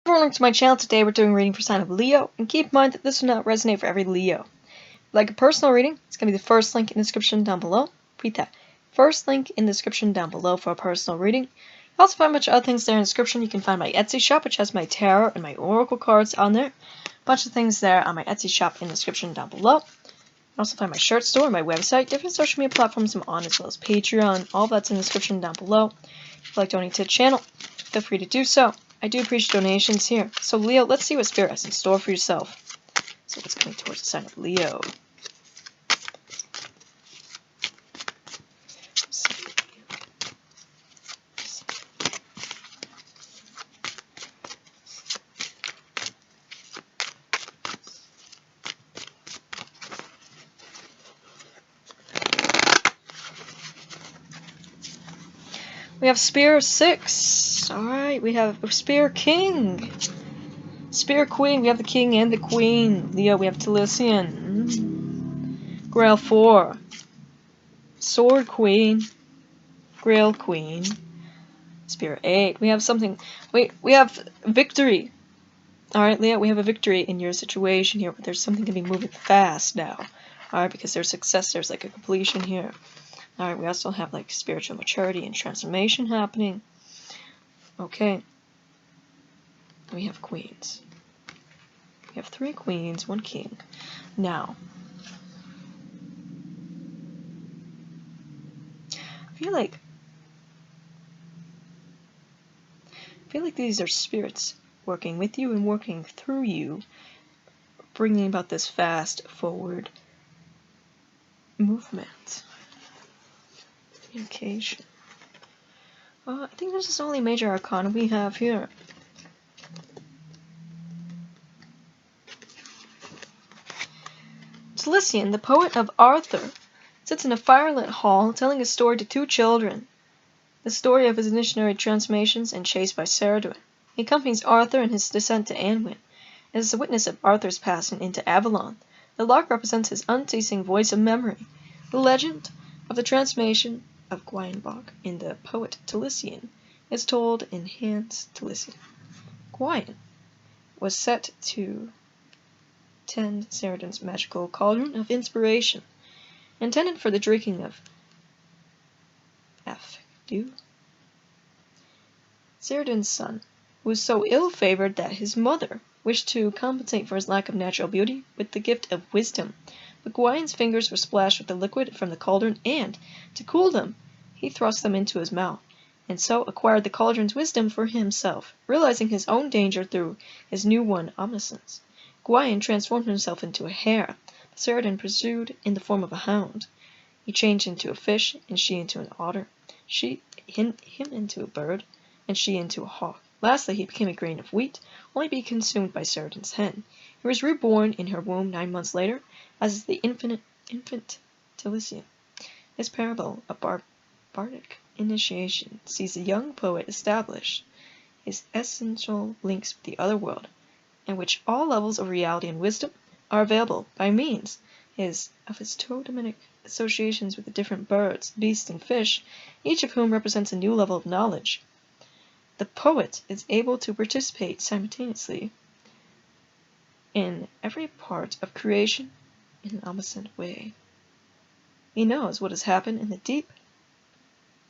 Welcome to my channel. Today we're doing a reading for sign of Leo, and keep in mind that this will not resonate for every Leo. Like a personal reading, it's going to be the first link in the description down below. Repeat that. First link in the description down below for a personal reading. You'll also find a bunch of other things there in the description. You can find my Etsy shop, which has my tarot and my oracle cards on there. A bunch of things there on my Etsy shop in the description down below. You'll also find my shirt store, my website, different social media platforms I'm on, as well as Patreon. All that's in the description down below. If you'd like to donate to the channel, feel free to do so. I do appreciate donations here. So Leo, let's see what Spirit has in store for yourself. So what's coming towards the sign of Leo? We have Spear 6. Alright, we have Spear King. Spear Queen, we have the King and the Queen. Leo, we have Talisian. Grail 4. Sword Queen. Grail Queen. Spear 8. We have something. Wait, we have victory. Alright, Leo, we have a victory in your situation here, but there's something to be moving fast now. Alright, because there's success, there's like a completion here. Alright, we also have like spiritual maturity and transformation happening. Okay. We have queens. We have 3 queens, 1 king. Now, I feel like these are spirits working with you and working through you, bringing about this fast forward movement. Communication. I think this is the only major arcana we have here. Talisian, the poet of Arthur, sits in a firelit hall telling a story to 2 children. The story of his initiatory transformations and chase by Ceridwen. He accompanies Arthur in his descent to Anwin, and is a witness of Arthur's passing into Avalon. The lark represents his unceasing voice of memory. The legend of the transformation of Gwayenbach in the poet Talisian is told in Hans Talisian. Gwayen was set to tend Ceridwen's magical cauldron of inspiration, intended for the drinking of Afdu, Ceridwen's son, who was so ill-favored that his mother wished to compensate for his lack of natural beauty with the gift of wisdom. But Gwayen's fingers were splashed with the liquid from the cauldron, and, to cool them, he thrust them into his mouth, and so acquired the cauldron's wisdom for himself. Realizing his own danger through his new-won omniscience, Gwayen transformed himself into a hare, but Ceridwen pursued in the form of a hound. He changed into a fish, and she into an otter, him into a bird, and she into a hawk. Lastly, he became a grain of wheat, only to be consumed by Ceridwen's hen. He was reborn in her womb 9 months later, as the infant Talisian. This parable of bardic initiation sees the young poet establish his essential links with the other world, in which all levels of reality and wisdom are available by means of his totemic associations with the different birds, beasts, and fish, each of whom represents a new level of knowledge. The poet is able to participate simultaneously in every part of creation in an omniscient way. He knows what has happened in the deep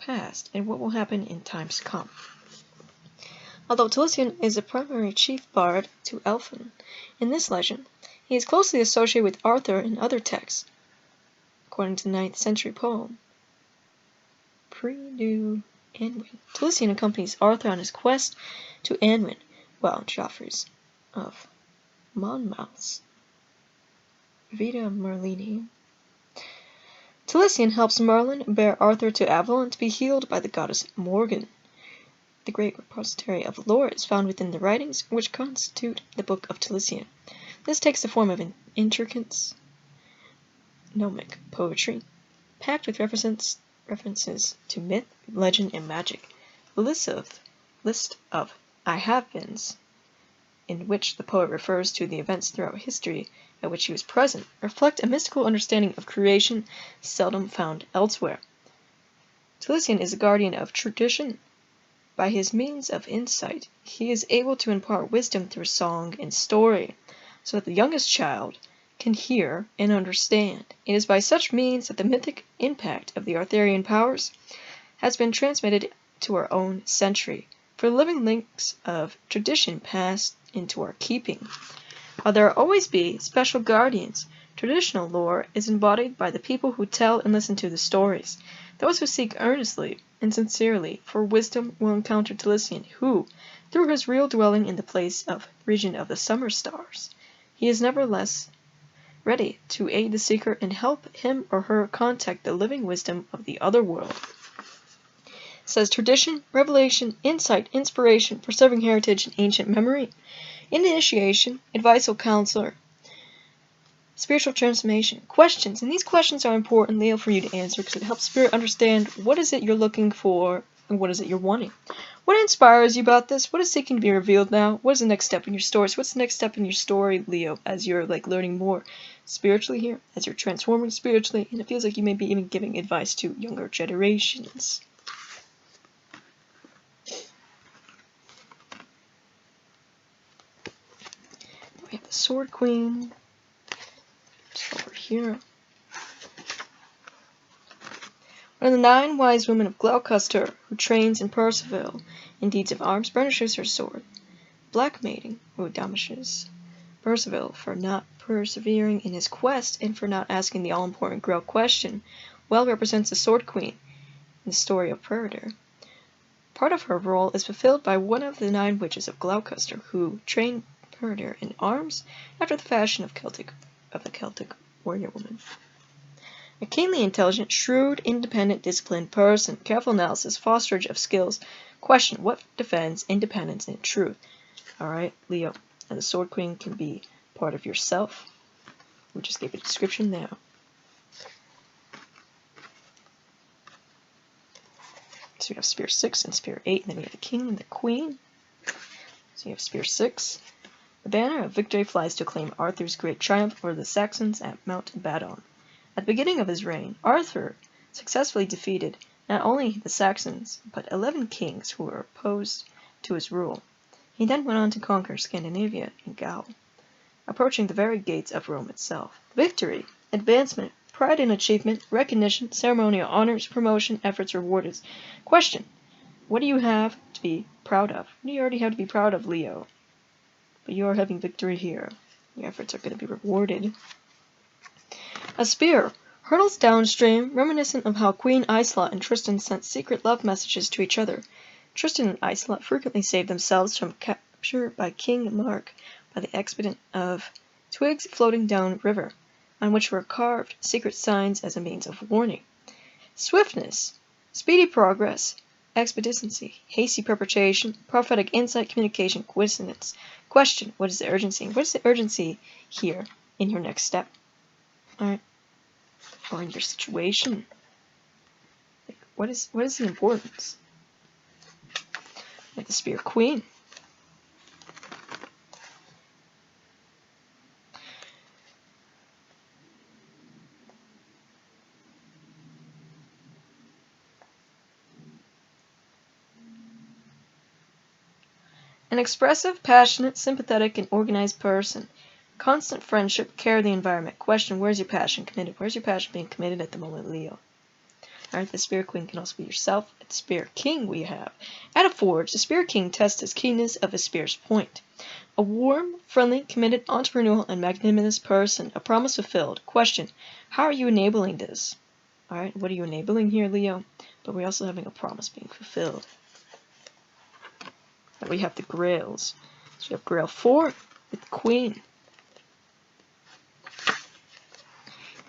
past and what will happen in times to come. Although Talisian is a primary chief bard to Elphin, in this legend, he is closely associated with Arthur in other texts, according to the 9th century poem, Pre-New Anwin. Talisian accompanies Arthur on his quest to Anwin, while Joffreys of Monmouth's Vita Merlini. Talisian helps Merlin bear Arthur to Avalon to be healed by the goddess Morgan. The great repository of lore is found within the writings which constitute the Book of Talisian. This takes the form of an intricate gnomic poetry, packed with references to myth, legend, and magic. The list of I have beens, in which the poet refers to the events throughout history at which he was present, reflect a mystical understanding of creation seldom found elsewhere. Talisian is a guardian of tradition By his means of insight, he is able to impart wisdom through song and story, so that the youngest child can hear and understand. It is by such means that the mythic impact of the Arthurian powers has been transmitted to our own century, for living links of tradition passed into our keeping. While there will always be special guardians, traditional lore is embodied by the people who tell and listen to the stories. Those who seek earnestly and sincerely for wisdom will encounter Taliesin, who, through his real dwelling in the place of region of the summer stars, he is nevertheless ready to aid the seeker and help him or her contact the living wisdom of the other world. It says tradition, revelation, insight, inspiration, preserving heritage and ancient memory, initiation, advice or counselor, spiritual transformation, questions. And these questions are important, Leo, for you to answer because it helps Spirit understand what is it you're looking for and what is it you're wanting. What inspires you about this? What is seeking to be revealed now? What is the next step in your story? So what's the next step in your story, Leo, as you're learning more spiritually here, as you're transforming spiritually, and it feels like you may be even giving advice to younger generations. We have the Sword Queen. Just over here. One of the 9 wise women of Gloucester, who trains in Percival in deeds of arms, burnishes her sword. Black Maiden, who admonishes Percival for not persevering in his quest and for not asking the all-important Grail question, well represents the Sword Queen in the story of Peredur. Part of her role is fulfilled by one of the 9 witches of Gloucester, who train Peredur in arms after the fashion of the Celtic warrior woman. A keenly intelligent, shrewd, independent, disciplined person. Careful analysis, fosterage of skills. Question: what defends independence and truth? Alright, Leo. And the Sword Queen can be part of yourself. We just gave a description now. So you have Spear 6 and Spear 8, and then you have the King and the Queen. So you have Spear 6. The banner of victory flies to acclaim Arthur's great triumph over the Saxons at Mount Badon. At the beginning of his reign, Arthur successfully defeated not only the Saxons, but 11 kings who were opposed to his rule. He then went on to conquer Scandinavia and Gaul, approaching the very gates of Rome itself. Victory, advancement, pride in achievement, recognition, ceremonial honors, promotion, efforts rewarded. Question: what do you have to be proud of? What do you already have to be proud of, Leo? But you are having victory here. Your efforts are going to be rewarded. A spear hurtles downstream, reminiscent of how Queen Iseult and Tristan sent secret love messages to each other. Tristan and Iseult frequently saved themselves from capture by King Mark by the expedient of twigs floating down river, on which were carved secret signs as a means of warning. Swiftness, speedy progress, expediency, hasty perpetration, prophetic insight, communication, coincidence. Question: what is the urgency? What is the urgency here in your next step? Alright. Or in your situation. What is the importance? Like the Spear Queen. An expressive, passionate, sympathetic, and organized person. Constant friendship, care of the environment. Question: where's your passion committed? Where's your passion being committed at the moment, Leo? Alright, the Spear Queen can also be yourself. At the Spear King we have. At a forge, the Spear King tests his keenness of his spear's point. A warm, friendly, committed, entrepreneurial, and magnanimous person. A promise fulfilled. Question: how are you enabling this? Alright, what are you enabling here, Leo? But we're also having a promise being fulfilled. And we have the Grails. So you have Grail 4 with the Queen.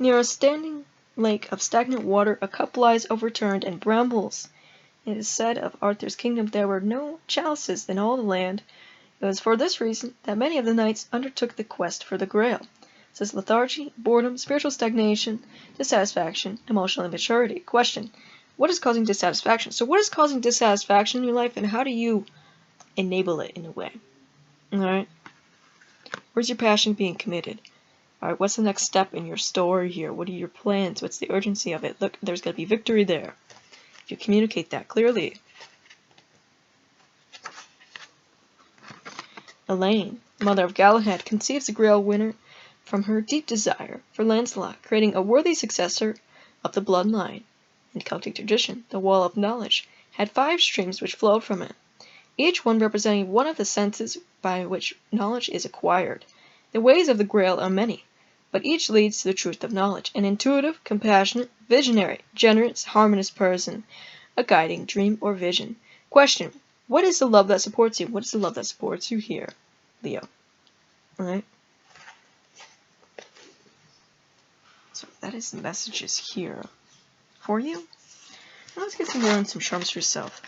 Near a standing lake of stagnant water, a cup lies overturned and brambles. It is said of Arthur's kingdom there were no chalices in all the land. It was for this reason that many of the knights undertook the quest for the Grail. It says lethargy, boredom, spiritual stagnation, dissatisfaction, emotional immaturity. Question: what is causing dissatisfaction? So what is causing dissatisfaction in your life, and how do you enable it in a way? Alright? Where's your passion being committed? Alright, what's the next step in your story here? What are your plans? What's the urgency of it? Look, there's going to be victory there. If you communicate that clearly. Elaine, mother of Galahad, conceives the Grail winner from her deep desire for Lancelot, creating a worthy successor of the bloodline. In Celtic tradition, the Wall of Knowledge had 5 streams which flowed from it, each one representing one of the senses by which knowledge is acquired. The ways of the Grail are many, but each leads to the truth of knowledge. An intuitive, compassionate, visionary, generous, harmonious person, a guiding dream or vision. Question: what is the love that supports you? What is the love that supports you here, Leo? Alright? So that is the messages here for you. Now let's get some more on some charms for yourself.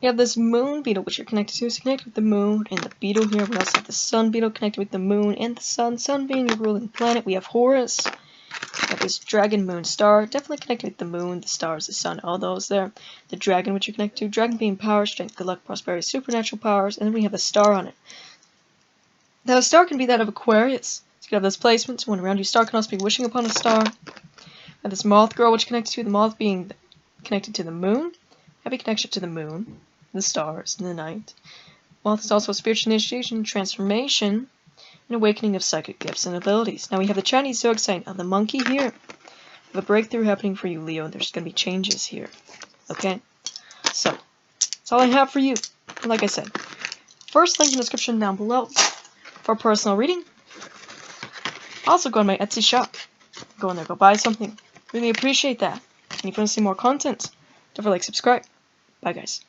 You have this moon beetle, which you're connected to. It's connected with the moon and the beetle here. We also have the sun beetle connected with the moon and the sun. Sun being your ruling planet. We have Horus. We have this dragon moon star. Definitely connected with the moon, the stars, the sun, all those there. The dragon, which you're connected to. Dragon being power, strength, good luck, prosperity, supernatural powers. And then we have a star on it. Now, a star can be that of Aquarius. So you have those placements. One around your star can also be wishing upon a star. And this moth girl, which connects to the moth being connected to the moon. Happy connection to the moon, the stars, and the night. Moth is also a spiritual initiation, transformation, and awakening of psychic gifts and abilities. Now we have the Chinese zodiac sign of the monkey here. We have a breakthrough happening for you, Leo. There's going to be changes here. Okay? So, that's all I have for you. Like I said, first link in the description down below for personal reading. Also go on my Etsy shop. Go in there, go buy something. Really appreciate that. And if you want to see more content, don't forget to like, subscribe. Bye guys.